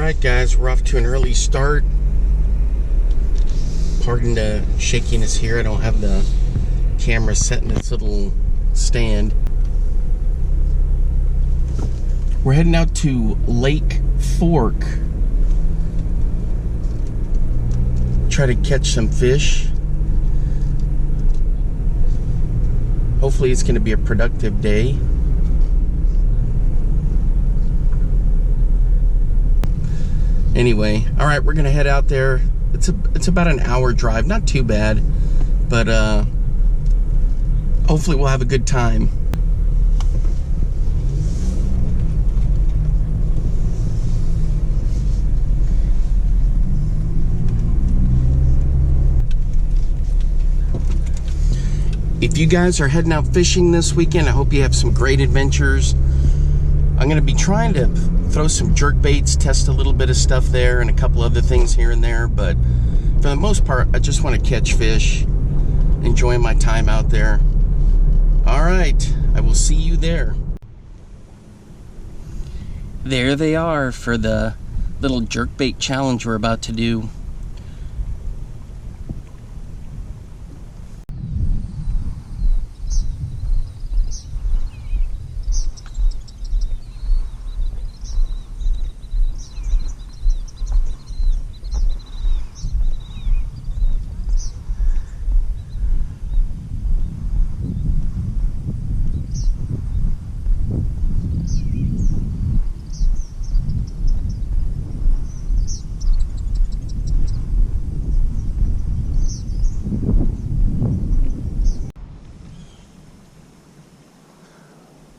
Alright guys, we're off to an early start. Pardon the shakiness here, I don't have the camera set in its little stand. We're heading out to Lake Fork. Try to catch some fish. Hopefully it's going to be a productive day. Anyway, all right, we're gonna head out there. It's about an hour drive, not too bad, but hopefully we'll have a good time. If you guys are heading out fishing this weekend, I hope you have some great adventures. I'm gonna be trying to throw some jerkbaits, test a little bit of stuff there and a couple other things here and there, but for the most part, I just want to catch fish, enjoy my time out there. All right, I will see you there. There they are for the little jerkbait challenge we're about to do.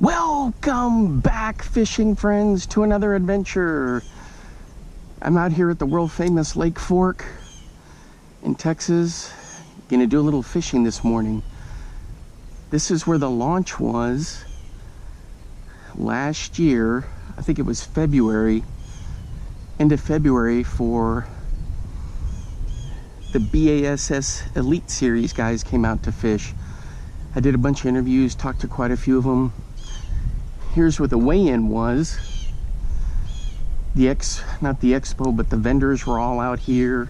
Welcome back, fishing friends, to another adventure. I'm out here at the world famous Lake Fork in Texas. Gonna do a little fishing this morning. This is where the launch was last year. I think it was February, end of February, for the BASS Elite Series guys came out to fish. I did a bunch of interviews, talked to quite a few of them. Here's where the weigh-in was. Not the expo, but the vendors were all out here.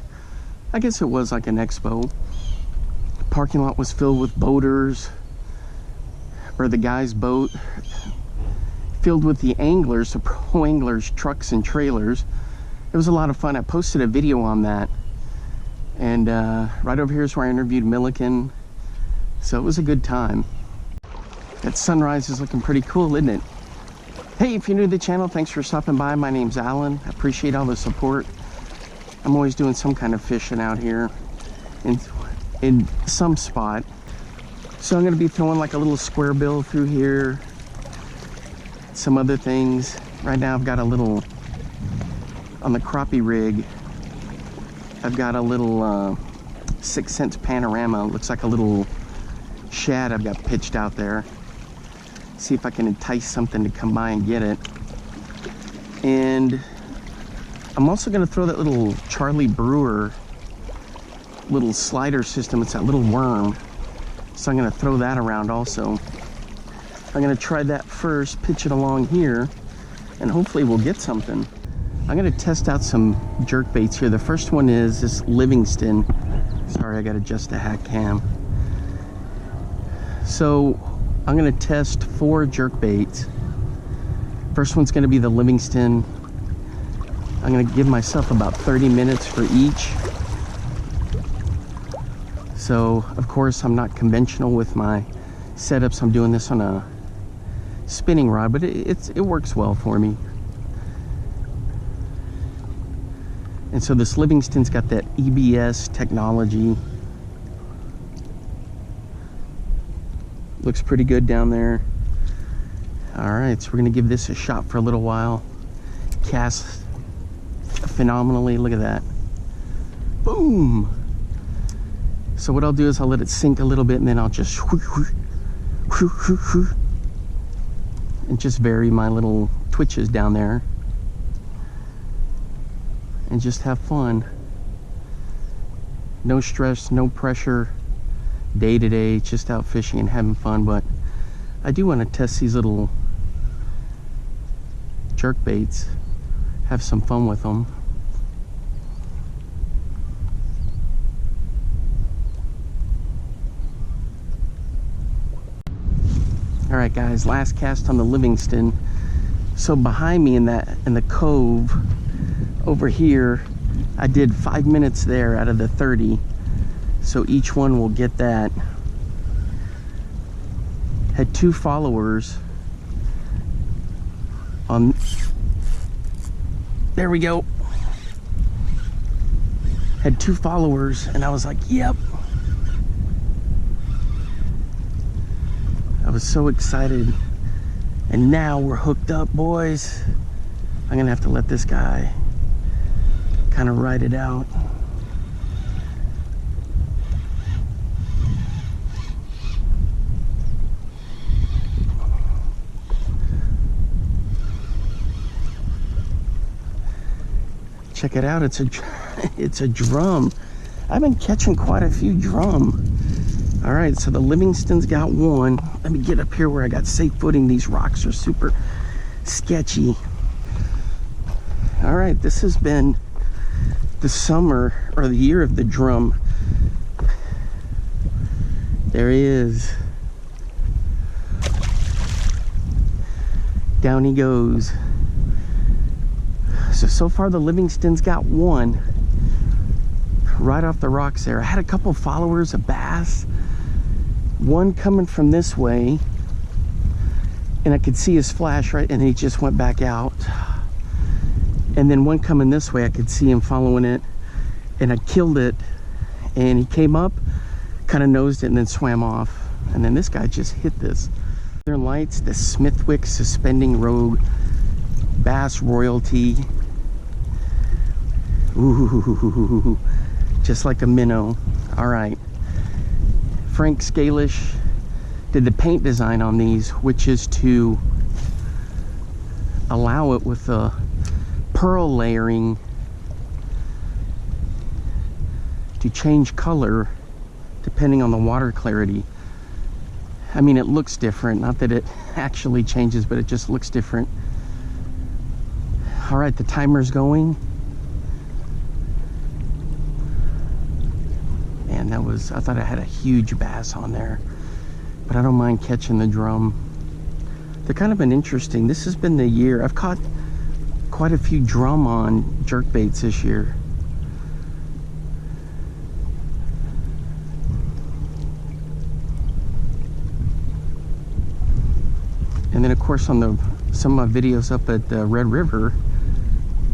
I guess it was like an expo. The parking lot was filled with boaters, or the guy's boat, filled with the anglers, the pro anglers, trucks and trailers. It was a lot of fun. I posted a video on that. And right over here is where I interviewed Milliken. So it was a good time. That sunrise is looking pretty cool, isn't it? Hey, if you're new to the channel, thanks for stopping by. My name's Alan. I appreciate all the support. I'm always doing some kind of fishing out here in some spot. So I'm gonna be throwing like a little square bill through here, some other things. Right now I've got a little, on the crappie rig, I've got a little 6 cents panorama. Looks like a little shad I've got pitched out there. See if I can entice something to come by and get it. And I'm also gonna throw that little Charlie Brewer little slider system. It's that little worm. So I'm gonna throw that around also. I'm gonna try that first, pitch it along here, and hopefully we'll get something. I'm gonna test out some jerk baits here. The first one is this Livingston. Sorry, I gotta adjust the hack cam. So I'm gonna test 4 jerk baits. First one's gonna be the Livingston. I'm gonna give myself about 30 minutes for each. So of course I'm not conventional with my setups. I'm doing this on a spinning rod, but it works well for me. And so this Livingston's got that EBS technology. Looks pretty good down there. All right, so we're gonna give this a shot for a little while. Casts phenomenally, look at that. Boom! So what I'll do is I'll let it sink a little bit and then I'll just and just vary my little twitches down there and just have fun. No stress, no pressure. Day to day, just out fishing and having fun. But I do want to test these little jerk baits. have some fun with them. All right, guys, last cast on the Livingston. So behind me in the cove over here, I did 5 minutes there out of the 30. So each one will get that. Had 2 followers on. There we go. Had 2 followers, and I was like, yep. I was so excited. And now we're hooked up, boys. I'm gonna have to let this guy kind of ride it out. Check it out, it's a drum. I've been catching quite a few drum. All right, so the Livingston's got 1. Let me get up here where I got safe footing. These rocks are super sketchy. All right, this has been the summer, or the year of the drum. There he is. Down he goes. So far the Livingston's got 1 right off the rocks there. I had a couple followers of bass, 1 coming from this way, and I could see his flash, right, and he just went back out. And then 1 coming this way, I could see him following it, and I killed it, and he came up, kind of nosed it, and then swam off. And then this guy just hit this. Northern Lights, the Smithwick Suspending Rogue Bass Royalty. Ooh, just like a minnow. All right. Frank Scalish did the paint design on these, which is to allow it with the pearl layering to change color depending on the water clarity. I mean, it looks different. Not that it actually changes, but it just looks different. All right, the timer's going. Man, that was, I thought I had a huge bass on there, but I don't mind catching the drum. They're kind of been interesting. This has been the year. I've caught quite a few drum on jerkbaits this year. And then of course on some of my videos up at the Red River,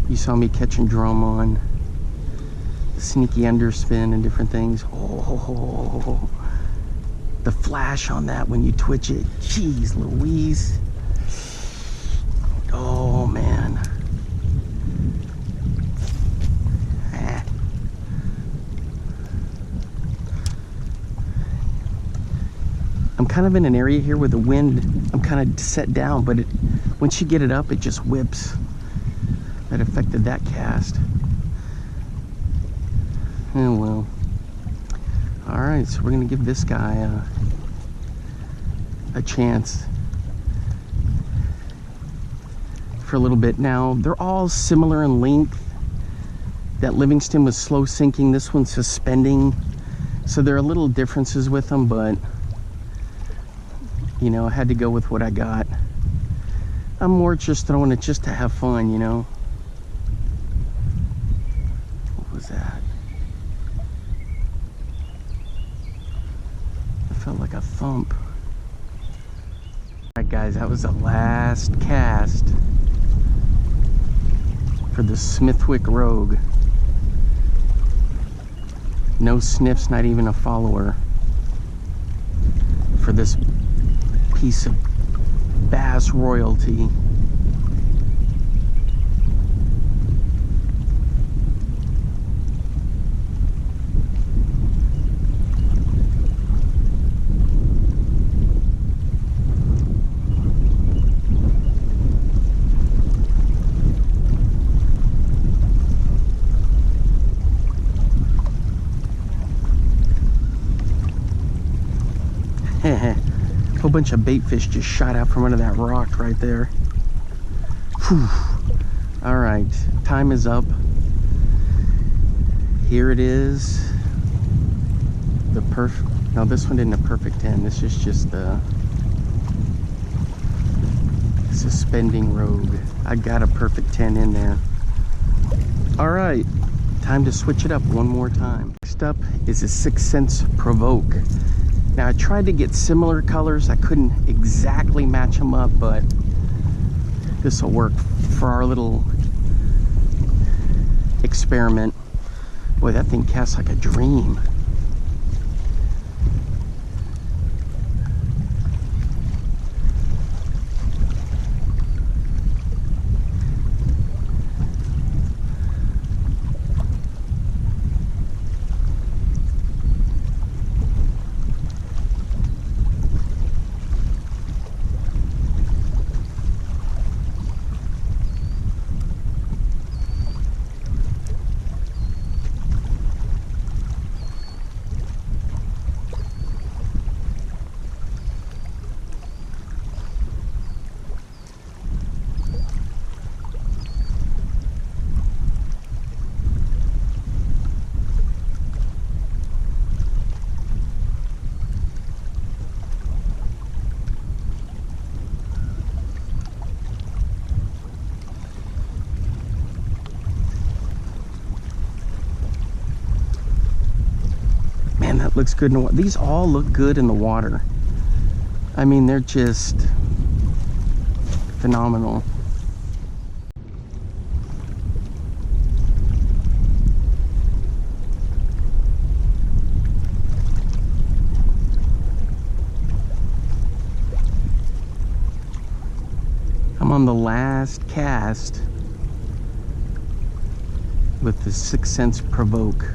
you saw me catching drum on sneaky underspin and different things. Oh, the flash on that when you twitch it. Jeez Louise. Oh man. I'm kind of in an area here where the wind, I'm kind of set down, but once you get it up, it just whips. That affected that cast. Oh well. All right, so we're gonna give this guy a chance for a little bit. Now, they're all similar in length. That Livingston was slow sinking, this one's suspending. So there are little differences with them, but you know, I had to go with what I got. I'm more just throwing it just to have fun, you know. What was that? It felt like a thump. Alright guys, that was the last cast for the Smithwick Rogue. No sniffs, not even a follower for this piece of bass royalty. Whole bunch of bait fish just shot out from under that rock right there. Whew. All right, time is up. Here it is. The perfect, no, this one isn't a perfect 10. This is just the suspending rogue. I got a perfect 10 in there. All right, time to switch it up one more time. Next up is a 6th Sense Provoke. Now I tried to get similar colors. I couldn't exactly match them up, but this will work for our little experiment. Boy, that thing casts like a dream. Man, that looks good in the water. These all look good in the water. I mean, they're just phenomenal. I'm on the last cast with the 6th Sense Provoke.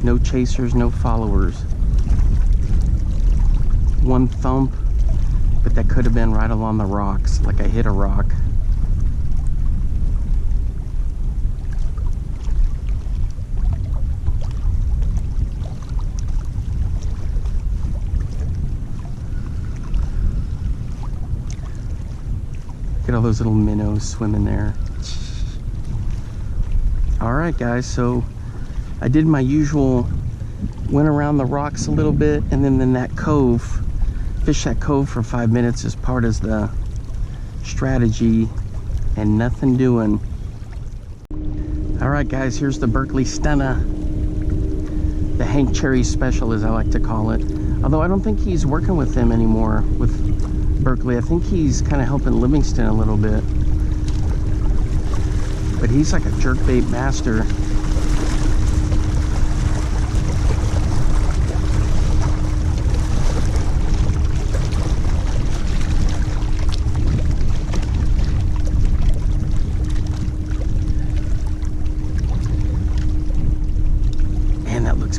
No chasers, no followers. One thump, but that could have been right along the rocks, like I hit a rock. Look at all those little minnows swimming there. All right, guys, so I did my usual, went around the rocks a little bit, and then in that cove, fished that cove for 5 minutes as part of the strategy, and nothing doing. All right, guys, here's the Berkley Stunna, the Hank Cherry Special, as I like to call it. Although I don't think he's working with them anymore, with Berkley. I think he's kind of helping Livingston a little bit. But he's like a jerkbait master.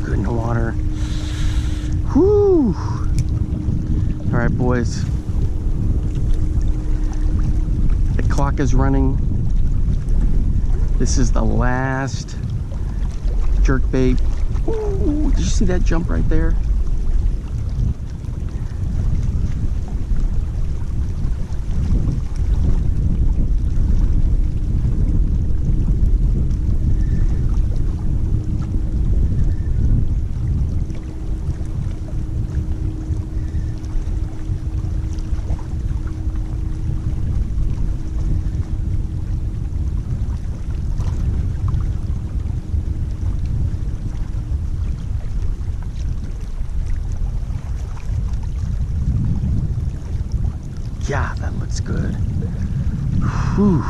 Good in the water. Whoo! All right, boys. The clock is running. This is the last jerkbait. Ooh, did you see that jump right there? Yeah, that looks good. Whew.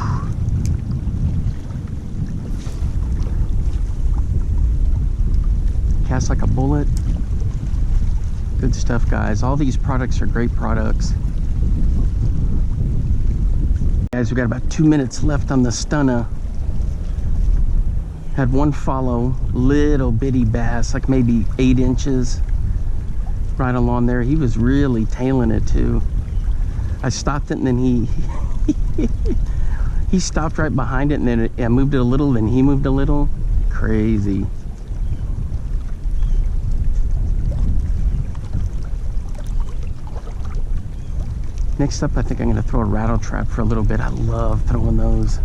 Cast like a bullet. Good stuff, guys. All these products are great products. Guys, we got about 2 minutes left on the Stunna. Had one follow, little bitty bass, like maybe 8 inches. Right along there. He was really tailing it too. I stopped it, and then he stopped right behind it, and then I moved it a little, then he moved a little. Crazy. Next up, I think I'm going to throw a rattle trap for a little bit. I love throwing those.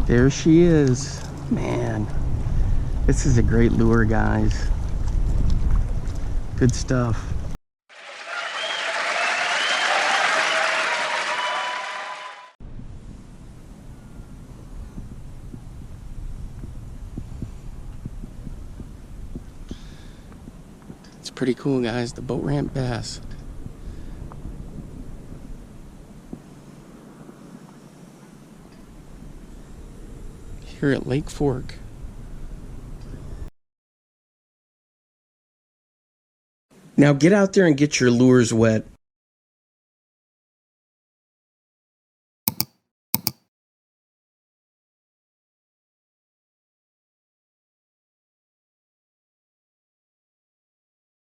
There she is. Man, this is a great lure, guys. Good stuff. It's pretty cool, guys. The boat ramp bass. Here at Lake Fork. Now get out there and get your lures wet.